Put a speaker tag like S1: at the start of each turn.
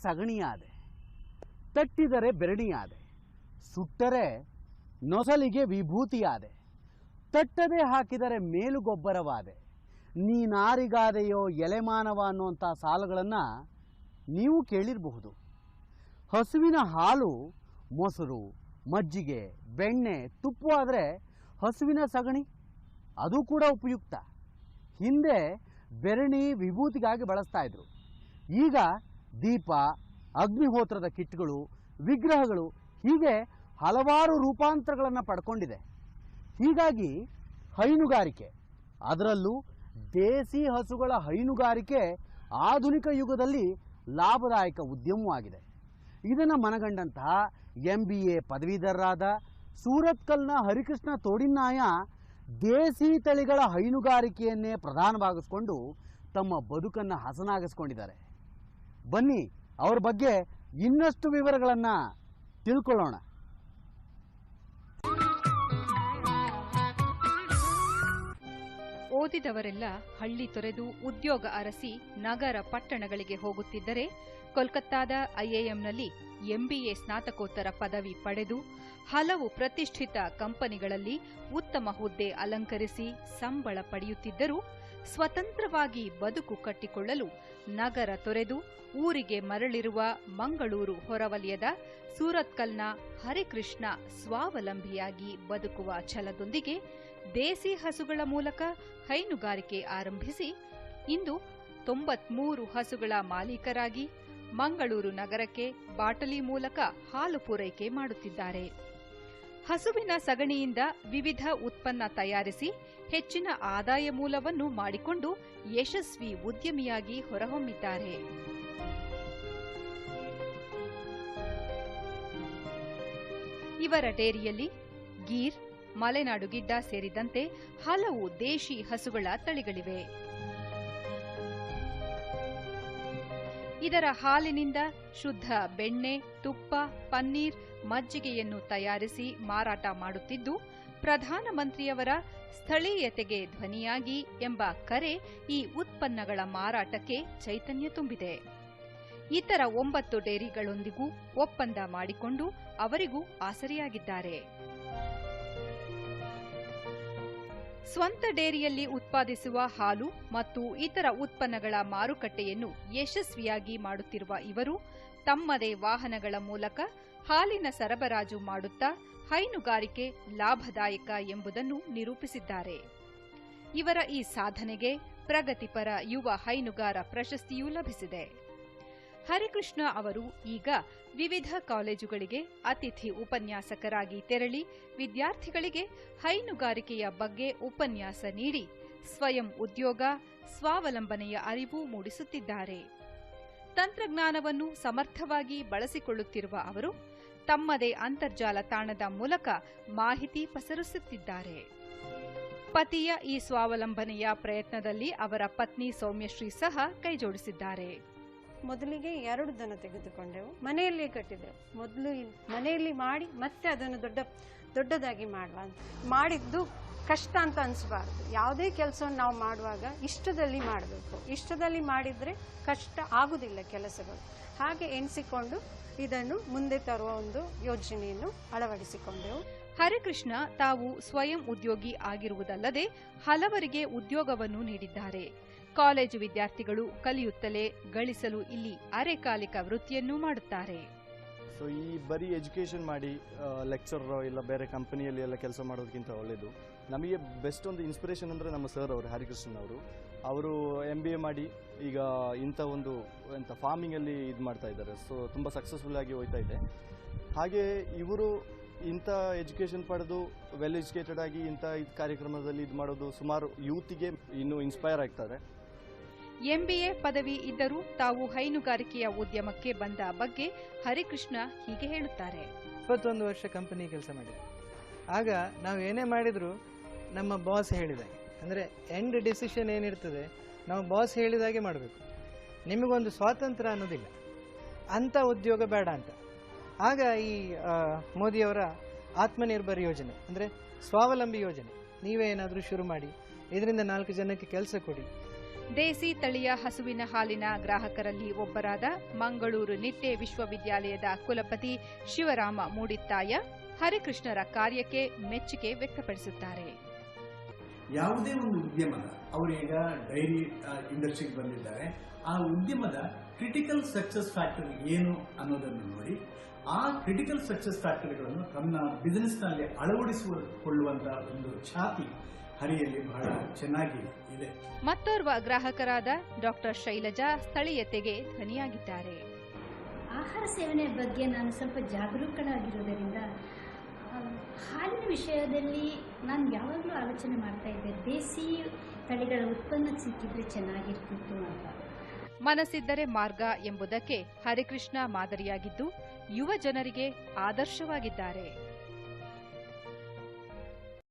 S1: ಸಗಣಿಯಾದೆ, ತಟ್ಟಿದರೆ ಬೆರಣಿಯಾದೆ, ಸುಟ್ಟರೆ ನೊಸಲಿಗೆ ವಿಭೂತಿಯಾದೆ, ತಟ್ಟದೆ ಹಾಕಿದರೆ ಮೇಲುಗೊಬ್ಬರವಾದೆ, ನೀನಾರಿಗಾದೆಯೋ ಎಲೆಮಾನವ ಅನ್ನುವಂಥ ಸಾಲುಗಳನ್ನು ನೀವು ಕೇಳಿರಬಹುದು. ಹಸುವಿನ ಹಾಲು, ಮೊಸರು, ಮಜ್ಜಿಗೆ, ಬೆಣ್ಣೆ, ತುಪ್ಪ ಆದರೆ ಹಸುವಿನ ಸಗಣಿ ಅದು ಕೂಡ ಉಪಯುಕ್ತ. ಹಿಂದೆ ಬೆರಣಿ ವಿಭೂತಿಗಾಗಿ ಬಳಸ್ತಾ ಇದ್ರು. ಈಗ ದೀಪ, ಅಗ್ನಿಹೋತ್ರದ ಕಿಟ್ಗಳು, ವಿಗ್ರಹಗಳು ಹೀಗೆ ಹಲವಾರು ರೂಪಾಂತರಗಳನ್ನು ಪಡ್ಕೊಂಡಿದೆ. ಹೀಗಾಗಿ ಹೈನುಗಾರಿಕೆ, ಅದರಲ್ಲೂ ದೇಸಿ ಹಸುಗಳ ಹೈನುಗಾರಿಕೆ ಆಧುನಿಕ ಯುಗದಲ್ಲಿ ಲಾಭದಾಯಕ ಉದ್ಯಮವಾಗಿದೆ. ಇದನ್ನು ಮನಗಂಡಂತಹ MBA ಪದವೀಧರರಾದ ಸೂರತ್ಕಲ್ನ ಹರಿಕೃಷ್ಣ ತೋಡಿನ್ನಾಯ ದೇಸಿ ತಳಿಗಳ ಹೈನುಗಾರಿಕೆಯನ್ನೇ ಪ್ರಧಾನವಾಗಿಸಿಕೊಂಡು ತಮ್ಮ ಬದುಕನ್ನು ಹಸನಾಗಿಸ್ಕೊಂಡಿದ್ದಾರೆ. ಬನ್ನಿ ಅವ್ರ ಬಗ್ಗೆ ಇನ್ನಷ್ಟು ವಿವರಗಳನ್ನು ತಿಳ್ಕೊಳ್ಳೋಣ.
S2: ಓದಿದವರೆಲ್ಲ ಹಳ್ಳಿ ತೊರೆದು ಉದ್ಯೋಗ ಅರಸಿ ನಗರ ಪಟ್ಟಣಗಳಿಗೆ ಹೋಗುತ್ತಿದ್ದರೆ, ಕೋಲ್ಕತ್ತಾದ IIMನಲ್ಲಿ MBA ಸ್ನಾತಕೋತ್ತರ ಪದವಿ ಪಡೆದು ಹಲವು ಪ್ರತಿಷ್ಠಿತ ಕಂಪನಿಗಳಲ್ಲಿ ಉತ್ತಮ ಹುದ್ದೆ ಅಲಂಕರಿಸಿ ಸಂಬಳ ಪಡೆಯುತ್ತಿದ್ದರೂ ಸ್ವತಂತ್ರವಾಗಿ ಬದುಕು ಕಟ್ಟಿಕೊಳ್ಳಲು ನಗರ ತೊರೆದು ಊರಿಗೆ ಮರಳಿರುವ ಮಂಗಳೂರು ಹೊರವಲಯದ ಸೂರತ್ಕಲ್ನ ಹರಿಕೃಷ್ಣ ಸ್ವಾವಲಂಬಿಯಾಗಿ ಬದುಕುವ ಛಲದೊಂದಿಗೆ ದೇಸಿ ಹಸುಗಳ ಮೂಲಕ ಹೈನುಗಾರಿಕೆ ಆರಂಭಿಸಿ ಇಂದು 93 ಹಸುಗಳ ಮಾಲೀಕರಾಗಿ ಮಂಗಳೂರು ನಗರಕ್ಕೆ ಬಾಟಲಿ ಮೂಲಕ ಹಾಲು ಪೂರೈಕೆ ಮಾಡುತ್ತಿದ್ದಾರೆ. ಹಸುವಿನ ಸಗಣಿಯಿಂದ ವಿವಿಧ ಉತ್ಪನ್ನ ತಯಾರಿಸಿ ಹೆಚ್ಚಿನ ಆದಾಯ ಮೂಲವನ್ನು ಮಾಡಿಕೊಂಡು ಯಶಸ್ವಿ ಉದ್ಯಮಿಯಾಗಿ ಹೊರಹೊಮ್ಮಿದ್ದಾರೆ. ಇವರ ಡೇರಿಯಲ್ಲಿ ಗೀರ್, ಮಲೆನಾಡು ಗಿಡ್ಡ ಸೇರಿದಂತೆ ಹಲವು ದೇಶಿ ಹಸುಗಳ ತಳಿಗಳಿವೆ. ಇದರ ಹಾಲಿನಿಂದ ಶುದ್ಧ ಬೆಣ್ಣೆ, ತುಪ್ಪ, ಪನ್ನೀರ್, ಮಜ್ಜಿಗೆಯನ್ನು ತಯಾರಿಸಿ ಮಾರಾಟ ಮಾಡುತ್ತಿದ್ದು, ಪ್ರಧಾನಮಂತ್ರಿಯವರ ಸ್ಥಳೀಯತೆಗೆ ಧ್ವನಿಯಾಗಿ ಎಂಬ ಕರೆ ಈ ಉತ್ಪನ್ನಗಳ ಮಾರಾಟಕ್ಕೆ ಚೈತನ್ಯ ತುಂಬಿದೆ. ಇತರ 9 ಡೇರಿಗಳೊಂದಿಗೂ ಒಪ್ಪಂದ ಮಾಡಿಕೊಂಡು ಅವರಿಗೂ ಆಸರೆಯಾಗಿದ್ದಾರೆ. ಸ್ವಂತ ಡೇರಿಯಲ್ಲಿ ಉತ್ಪಾದಿಸುವ ಹಾಲು ಮತ್ತು ಇತರ ಉತ್ಪನ್ನಗಳ ಮಾರುಕಟ್ಟೆಯನ್ನು ಯಶಸ್ವಿಯಾಗಿ ಮಾಡುತ್ತಿರುವ ಇವರು ತಮ್ಮದೇ ವಾಹನಗಳ ಮೂಲಕ ಹಾಲಿನ ಸರಬರಾಜು ಮಾಡುತ್ತಾ ಹೈನುಗಾರಿಕೆ ಲಾಭದಾಯಕ ಎಂಬುದನ್ನು ನಿರೂಪಿಸಿದ್ದಾರೆ. ಇವರ ಈ ಸಾಧನೆಗೆ ಪ್ರಗತಿಪರ ಯುವ ಹೈನುಗಾರ ಪ್ರಶಸ್ತಿಯೂ ಲಭಿಸಿದೆ. ಹರಿಕೃಷ್ಣ ಅವರು ಈಗ ವಿವಿಧ ಕಾಲೇಜುಗಳಿಗೆ ಅತಿಥಿ ಉಪನ್ಯಾಸಕರಾಗಿ ತೆರಳಿ ವಿದ್ಯಾರ್ಥಿಗಳಿಗೆ ಹೈನುಗಾರಿಕೆಯ ಬಗ್ಗೆ ಉಪನ್ಯಾಸ ನೀಡಿ ಸ್ವಯಂ ಉದ್ಯೋಗ, ಸ್ವಾವಲಂಬನೆಯ ಅರಿವು ಮೂಡಿಸುತ್ತಿದ್ದಾರೆ. ತಂತ್ರಜ್ಞಾನವನ್ನು ಸಮರ್ಥವಾಗಿ ಬಳಸಿಕೊಳ್ಳುತ್ತಿರುವ ಅವರು ತಮ್ಮದೇ ಅಂತರ್ಜಾಲ ತಾಣದ ಮೂಲಕ ಮಾಹಿತಿ ಪಸರಿಸುತ್ತಿದ್ದಾರೆ. ಪತಿಯ ಈ ಸ್ವಾವಲಂಬನೆಯ ಪ್ರಯತ್ನದಲ್ಲಿ ಅವರ ಪತ್ನಿ ಸೌಮ್ಯಶ್ರೀ ಸಹ ಕೈಜೋಡಿಸಿದ್ದಾರೆ.
S3: ಮೊದಲಿಗೆ 2 ದನ ತೆಗೆದುಕೊಂಡೆವು, ಮನೆಯಲ್ಲೇ ಕಟ್ಟಿದೆವು. ಮೊದಲು ಮನೆಯಲ್ಲಿ ಮಾಡಿ ಮತ್ತೆ ಅದನ್ನು ದೊಡ್ಡದಾಗಿ ಮಾಡುವ ಅಂತ ಮಾಡಿದ್ದು ಕಷ್ಟ ಅಂತ ಅನಿಸಬಾರ್ದು. ಯಾವುದೇ ಕೆಲಸವನ್ನು ನಾವು ಮಾಡುವಾಗ ಇಷ್ಟದಲ್ಲಿ ಮಾಡಬೇಕು. ಇಷ್ಟದಲ್ಲಿ ಮಾಡಿದರೆ ಕಷ್ಟ ಆಗುವುದಿಲ್ಲ ಕೆಲಸಗಳು. ಹಾಗೆ ಎಣಿಸಿಕೊಂಡು ಇದನ್ನು ಮುಂದೆ ತರುವ ಒಂದು ಯೋಜನೆಯನ್ನು ಅಳವಡಿಸಿಕೊಂಡೆವು.
S2: ಹರಿಕೃಷ್ಣ ತಾವು ಸ್ವಯಂ ಉದ್ಯೋಗಿ ಆಗಿರುವುದಲ್ಲದೆ ಹಲವರಿಗೆ ಉದ್ಯೋಗವನ್ನು ನೀಡಿದ್ದಾರೆ. ಕಾಲೇಜು ವಿದ್ಯಾರ್ಥಿಗಳು ಕಲಿಯುತ್ತಲೇ ಗಳಿಸಲು ಇಲ್ಲಿ ಅರೆಕಾಲಿಕ ವೃತ್ತಿಯನ್ನು ಮಾಡುತ್ತಾರೆ.
S4: ಸೊ ಈ ಬರೀ ಎಜುಕೇಷನ್ ಮಾಡಿ ಲೆಕ್ಚರ್ ಇಲ್ಲ ಬೇರೆ ಕಂಪನಿಯಲ್ಲಿ ಎಲ್ಲ ಕೆಲಸ ಮಾಡೋದಕ್ಕಿಂತ ಒಳ್ಳೆಯದು. ನಮಗೆ ಬೆಸ್ಟ್ ಒಂದು ಇನ್ಸ್ಪಿರೇಷನ್ ಅಂದರೆ ನಮ್ಮ ಸರ್ ಅವರು, ಹರಿಕೃಷ್ಣನ್ ಅವರು MBA ಮಾಡಿ ಈಗ ಇಂಥ ಒಂದು ಫಾರ್ಮಿಂಗಲ್ಲಿ ಇದು ಮಾಡ್ತಾ ಇದ್ದಾರೆ. ಸೊ ತುಂಬ ಸಕ್ಸಸ್ಫುಲ್ ಆಗಿ ಹೋಗ್ತಾ ಇದೆ. ಹಾಗೆ ಇವರು ಇಂಥ ಎಜುಕೇಷನ್ ಪಡೆದು ವೆಲ್ ಎಜುಕೇಟೆಡ್ ಆಗಿ ಇಂಥ ಕಾರ್ಯಕ್ರಮದಲ್ಲಿ ಇದು ಮಾಡೋದು ಸುಮಾರು ಯೂತಿಗೆ ಇನ್ನೂ ಇನ್ಸ್ಪೈರ್ ಆಗ್ತಾರೆ.
S2: MBA ಪದವಿ ಇದ್ದರೂ ತಾವು ಹೈನುಗಾರಿಕೆಯ ಉದ್ಯಮಕ್ಕೆ ಬಂದ ಬಗ್ಗೆ ಹರಿಕೃಷ್ಣ ಹೀಗೆ ಹೇಳುತ್ತಾರೆ.
S5: 21 ವರ್ಷ ಕಂಪನಿ ಕೆಲಸ ಮಾಡಿದೆ. ಆಗ ನಾವು ಏನೇ ಮಾಡಿದರೂ ನಮ್ಮ ಬಾಸ್ ಹೇಳಿದಾಗೆ, ಅಂದರೆ ಎಂಡ್ ಡಿಸಿಷನ್ ಏನಿರ್ತದೆ ನಾವು ಬಾಸ್ ಹೇಳಿದಾಗೆ ಮಾಡಬೇಕು. ನಿಮಗೊಂದು ಸ್ವಾತಂತ್ರ್ಯ ಅನ್ನೋದಿಲ್ಲ, ಅಂಥ ಉದ್ಯೋಗ ಬೇಡ ಅಂತ. ಆಗ ಈ ಮೋದಿಯವರ ಆತ್ಮನಿರ್ಭರ್ ಯೋಜನೆ, ಅಂದರೆ ಸ್ವಾವಲಂಬಿ ಯೋಜನೆ, ನೀವೇ ಏನಾದರೂ ಶುರು ಮಾಡಿ, ಇದರಿಂದ 4 ಜನಕ್ಕೆ ಕೆಲಸ ಕೊಡಿ,
S2: ದೇಸಿ ತಳಿಯ ಹಸುವಿನ ಹಾಲಿನ ಗ್ರಾಹಕರಲ್ಲಿ ಒಬ್ಬರಾದ ಮಂಗಳೂರು ನಿಟ್ಟೆ ವಿಶ್ವವಿದ್ಯಾಲಯದ ಕುಲಪತಿ ಶಿವರಾಮ ಮೂಡಿತ್ತಾಯ ಹರಿಕೃಷ್ಣರ ಕಾರ್ಯಕ್ಕೆ ಮೆಚ್ಚುಗೆ ವ್ಯಕ್ತಪಡಿಸುತ್ತಾರೆ.
S6: ಯಾವುದೇ ಒಂದು ಉದ್ಯಮದ ಅವರೀಗ ಡೈರಿ ಇಂಡಸ್ಟ್ರಿಗೆ ಬಂದಿದ್ದಾರೆ, ಆ ಉದ್ಯಮದ ಕ್ರಿಟಿಕಲ್ ಸಕ್ಸಸ್ ಫ್ಯಾಕ್ಟರ್ ಏನು ಅನ್ನೋದನ್ನು ನೋಡಿ ಆ ಕ್ರಿಟಿಕಲ್ ಸಕ್ಸಸ್ ಫ್ಯಾಕ್ಟರ್ಗಳನ್ನು ತನ್ನ ಬಿಸಿನೆಸ್ನಲ್ಲಿ ಅಳವಡಿಸಿಕೊಳ್ಳುವಂತಹ ಒಂದು ಛಾತಿ ಹರಿಯಲ್ಲಿ ಬಹಳ ಚೆನ್ನಾಗಿ ಇದೆ.
S2: ಮತ್ತೋರ್ವ ಗ್ರಾಹಕರಾದ ಡಾಕ್ಟರ್ ಶೈಲಜಾ ಸ್ಥಳೀಯತೆಗೆ ಧ್ವನಿಯಾಗಿದ್ದಾರೆ.
S7: ಆಹಾರ ಸೇವನೆ ಬಗ್ಗೆ ನಾನು ಸ್ವಲ್ಪ ಜಾಗರೂಕಳಾಗಿರೋದರಿಂದ ಹಾಲಿನ ವಿಷಯದಲ್ಲಿ ನಾನು ಯಾವಾಗಲೂ ಆಲೋಚನೆ ಮಾಡ್ತಾ ಇದ್ದೆ, ದೇಸಿ ತಳಿಗಳ ಉತ್ಪನ್ನ ಸಿಕ್ಕಿದ್ರೆ ಚೆನ್ನಾಗಿರ್ತಿತ್ತು ಅಂತ.
S2: ಮನಸ್ಸಿದ್ದರೆ ಮಾರ್ಗ ಎಂಬುದಕ್ಕೆ ಹರಿಕೃಷ್ಣ ಮಾದರಿಯಾಗಿದ್ದು ಯುವ ಜನರಿಗೆ ಆದರ್ಶವಾಗಿದ್ದಾರೆ.